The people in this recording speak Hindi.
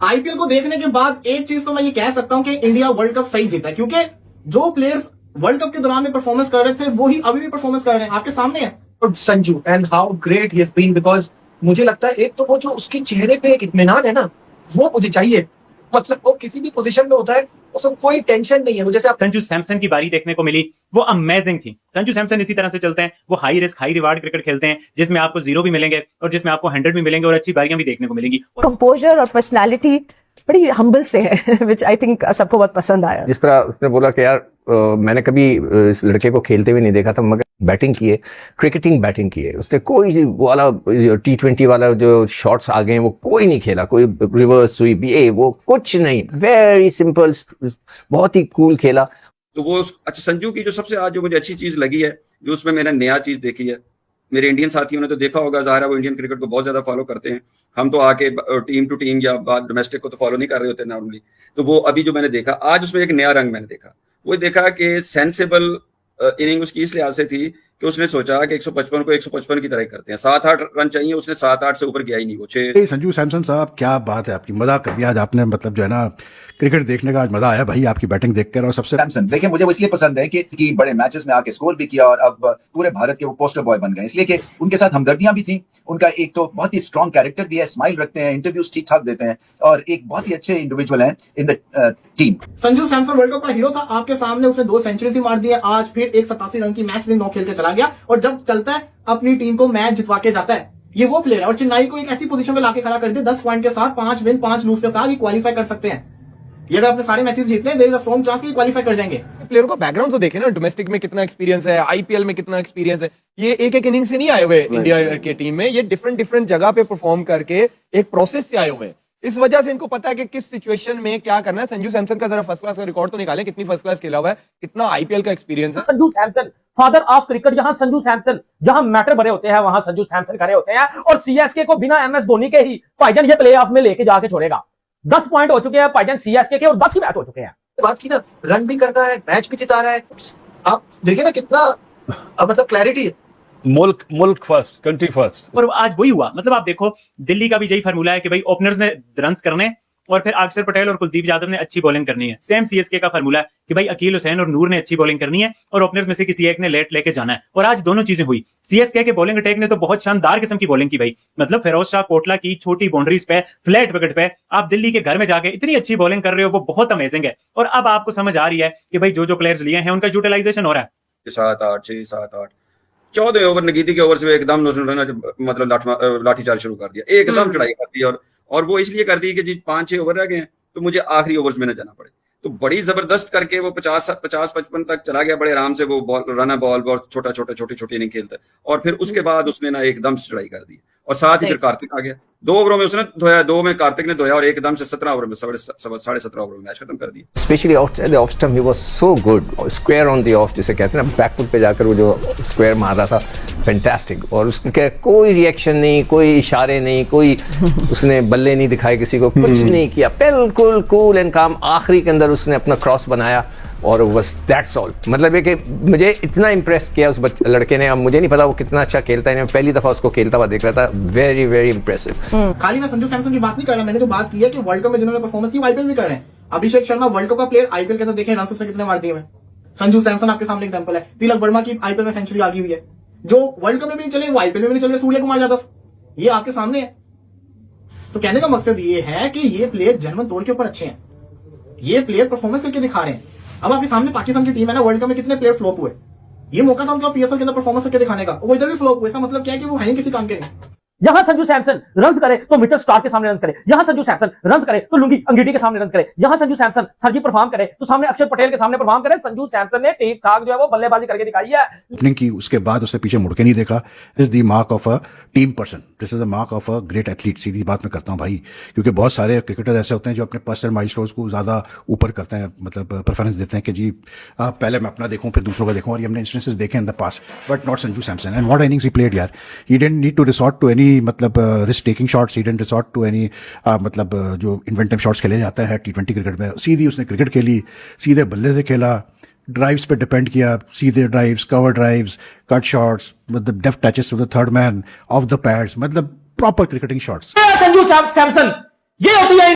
आईपीएल को देखने के बाद एक चीज तो मैं ये कह सकता हूं कि इंडिया वर्ल्ड कप सही जीता, क्योंकि जो प्लेयर्स वर्ल्ड कप के दौरान में परफॉर्मेंस कर रहे थे वही अभी भी परफॉर्मेंस कर रहे हैं, आपके सामने है Sanju and how great he has been, because मुझे लगता है एक तो वो जो उसके चेहरे पे एक इत्मीनान है ना, वो मुझे चाहिए। मतलब वो किसी भी पोजीशन में होता है, उसको कोई टेंशन नहीं है। वो जैसे संजू सैमसन की बारी देखने को मिली, वो अमेजिंग थी। संजू सैमसन इसी तरह से चलते हैं, वो high risk high reward cricket खेलते हैं, जिसमें आपको 0 भी मिलेंगे और जिसमें आपको 100 भी मिलेंगे और अच्छी बारियां भी देखने को मिलेंगी। कंपोजर और पर्सनालिटी बड़ी हम्बल से है, विच आई थिंक सबको बहुत पसंद आया। जिस तरह उसने बोला कि यार मैंने कभी इस लड़के को खेलते हुए नहीं देखा था, मगर बैटिंग की है, क्रिकेटिंग बैटिंग की है उसने। कोई वाला T20 वाला जो शॉट्स आ गए वो कोई नहीं खेला, कोई रिवर्स हुई भी वो कुछ नहीं, वेरी सिंपल, बहुत ही कूल खेला। तो वो अच्छा संजू की जो सबसे आज जो मुझे अच्छी चीज लगी है, जो उसमें मैंने नया चीज देखी है, मेरे इंडियन साथियों ने तो देखा होगा, ज़ाहिर है वो इंडियन क्रिकेट को बहुत ज्यादा फॉलो करते हैं। हम तो आके टीम टू टीम या डोमेस्टिक को तो फॉलो नहीं कर रहे होते नॉर्मली। तो वो अभी जो मैंने देखा आज, उसमें एक नया रंग मैंने देखा। वो देखा कि सेंसिबल इनिंग उसकी इस लिहाज से थी कि उसने सोचा कि 155 को 155 की तरह करते हैं, 7-8 रन चाहिए, उसने 7-8 से ऊपर गया ही नहीं। वो 6। संजू सैमसन साहब क्या बात है आपकी, मजाक कर दिया आज आपने, मतलब जो है ना क्रिकेट देखने का आज मजा आया भाई आपकी बैटिंग देखकर। और सबसे सैमसन देखिए, मुझे वो इसलिए पसंद है कि बड़े मैचेस में आके स्कोर भी किया और अब पूरे भारत के वो पोस्टर बॉय बन गए, इसलिए कि उनके साथ हमदर्दियां भी थी। उनका एक तो बहुत ही स्ट्रॉन्ग कैरेक्टर भी है, स्माइल रखते हैं, इंटरव्यूज ठीक ठाक देते हैं और एक बहुत ही अच्छे इंडिविजुअल हैं in the team. Sanju Samson world cup का हीरो था, आपके सामने उसने 2 सेंचुरीज मार दी है। आज फिर एक 87 रन की मैच विनिंग 9 खेल के चला गया और जब चलता है अपनी टीम को मैच जितवा के जाता है। ये वो प्लेयर है और चेन्नई को एक ऐसी पोजीशन पे लाके खड़ा कर दिया 10 पॉइंट के साथ, 5 विन 5 लूज के साथ ये क्वालिफाई कर सकते हैं। ये अगर अपने सारे मैचेस जीतते हैं, there is a strong chance कि क्वालिफाई कर जाएंगे। प्लेयर का बैकग्राउंड तो देखें ना, डोमेस्टिक में कितना एक्सपीरियंस है, आईपीएल में कितना एक्सपीरियंस है। ये एक इनिंग से नहीं आए हुए इंडिया की टीम में, ये डिफरेंट जगह पे परफॉर्म करके एक प्रोसेस से आए हुए हैं। इस वजह से इनको पता है कि किस सिचुएशन में क्या करना है। संजू सैमसन का जरा फर्स्ट क्लास का रिकॉर्ड तो निकालें, कितनी फर्स्ट क्लास खेला हुआ है, कितना आईपीएल का एक्सपीरियंस है। Sanju Samson father of cricket, जहां संजू सैमसन, जहां मैटर बड़े होते हैं वहां संजू सैमसन खड़े होते हैं। और सीएसके को बिना एमएस धोनी के ही भाईजान ये प्लेऑफ में लेके जाके छोड़ेगा। 10 पॉइंट हो चुके हैं भाईजान सीएसके के और 10 ही मैच हो चुके हैं। बात की ना, रन भी कर रहा है, मैच भी जिता रहा है। आप देखिए ना कितना मतलब क्लैरिटी है। मुल्क फर्स्ट, कंट्री फर्स्ट। और आज वही हुआ। मतलब आप देखो, दिल्ली का भी यही फार्मूला है कि भाई ओपनर्स ने रन्स करने और फिर अक्षर पटेल और कुलदीप यादव ने अच्छी बॉलिंग करनी है। सेम सीएसके का फार्मूला है कि भाई अकील हुसैन और नूर ने अच्छी बॉलिंग करनी है और ओपनर्स में से किसी एक ने लेट लेके जाना है। और आज दोनों चीजें हुई। सीएसके के बॉलिंग अटैक ने तो बहुत शानदार किस्म की बॉलिंग की भाई। मतलब फिरोज शाह कोटला की छोटी बाउंड्रीज पे, फ्लैट विकेट पे आप दिल्ली के घर में जाके इतनी अच्छी बॉलिंग कर रहे हो, वो बहुत अमेजिंग है। और अब आपको समझ आ रही है कि भाई जो प्लेयर्स लिए हैं उनका यूटिलाइजेशन हो रहा है। 7-8 6 7-8 14 ओवर नगीदी के ओवर से एकदम मतलब लाठीचार्ज शुरू कर दिया, एकदम चढ़ाई कर दी। और वो इसलिए कर दी कि जी 5-6 ओवर रह गए हैं तो मुझे आखिरी ओवर्स में न जाना पड़े। तो बड़ी जबरदस्त करके वो 50-55 तक चला गया बड़े आराम से। वो बॉल बहुत छोटी नहीं खेलता। और फिर उसके बाद उसने ना एकदम से चढ़ाई कर दी और साथ ही फिर कार्तिक आ गया। 2 ओवरों में उसने धोया, 2 में कार्तिक ने धोया और एकदम से 17 ओवर में 17.5 ओवर में मैच खत्म कर दिया। Specially outside the off stump he was so good, square on the of जिसे कहते हैं ना, बैकफुट पे जाकर वो जो स्क्वायर मार रहा था, फैंटास्टिक। और उसके कोई रिएक्शन नहीं, कोई इशारे नहीं, कोई उसने बल्ले नहीं दिखाए किसी को, कुछ नहीं किया, बिल्कुल कूल एंड काम। आखिरी के अंदर उसने अपना क्रॉस बनाया और बस दैट्स ऑल। मतलब है कि मुझे इतना इम्प्रेस किया उस लड़के ने। अब मुझे नहीं पता वो कितना अच्छा खेलता है, मैं पहली दफा उसको खेलता हुआ देख रहा था। Very very impressive. खाली मैं संजू सैमसन की बात नहीं कर रहा, मैंने तो बात की है कि वर्ल्ड कप में जिन्होंने परफॉर्मेंस की आईपीएल भी कर रहे हैं। अभिषेक शर्मा वर्ल्ड कप का प्लेयर, आईपीएल के अंदर देखें रन उसने कितने मार दिए हैं। संजू सैमसन आपके सामने एग्जांपल है। तिलक वर्मा की आईपीएल में सेंचुरी आ गई हुई है, जो वर्ल्ड कप में भी नहीं चले, वो आईपीएल में भी नहीं चल रहे। सूर्य कुमार यादव, ये आपके सामने है। तो कहने का मकसद ये है कि ये प्लेयर जर्मन तौर के ऊपर अच्छे हैं, ये प्लेयर परफॉर्मेंस करके दिखा रहे हैं। अब आपके सामने पाकिस्तान की टीम है ना, वर्ल्ड कप में कितने प्लेयर फ्लॉप हुए। ये मौका था उनका पीएसएल के अंदर परफॉर्मेंस करके दिखाने का, वो इधर भी फ्लॉप हुए। इसका मतलब क्या है कि वो है ही किसी काम के नहीं। यहां संजू सैमसन रन करे तो मिचेल स्टार्क के सामने रन करे, यहां संजू सैमसन रन करे तो लुंगी अंगीटी के सामने रन करे, यहां संजू सैमसन सरजी परफॉर्म करे तो सामने अक्षर पटेल के सामने परफॉर्म करे। संजू सैमसन ने ठीक ठाक जो है वो बल्लेबाजी करके दिखाई है। ओपनिंग की, उसके बाद उसने पीछे मुड़ के नहीं देखा। Is the mark of a team person, this is the mark of a great athlete. सीधी बात मैं करता हूं भाई, क्योंकि बहुत सारे क्रिकेटर ऐसे होते हैं जो अपने पर्सनल माइलस्टोन्स को ज्यादा ऊपर करते हैं, मतलब प्रेफरेंस देते हैं कि जी पहले मैं अपना देखूं फिर दूसरों का देखूं। और ये हमने इंस्टेंसेस देखे in the past, but not Sanju Samson. And what innings he played यार। He didn't need to resort to any मतलब risk taking shots, he didn't resort to any मतलब जो इन्वेंटिव शॉट्स खेले जाते हैं T20 क्रिकेट में। सीधी उसने क्रिकेट खेली, सीधे बल्ले से खेला, ड्राइव्स पे डिपेंड किया, सीधे drives, cover drives, cut shots, मतलब deft touches to the third man, off the pads, मतलब proper cricketing shots. Sanju Samson, ये होती है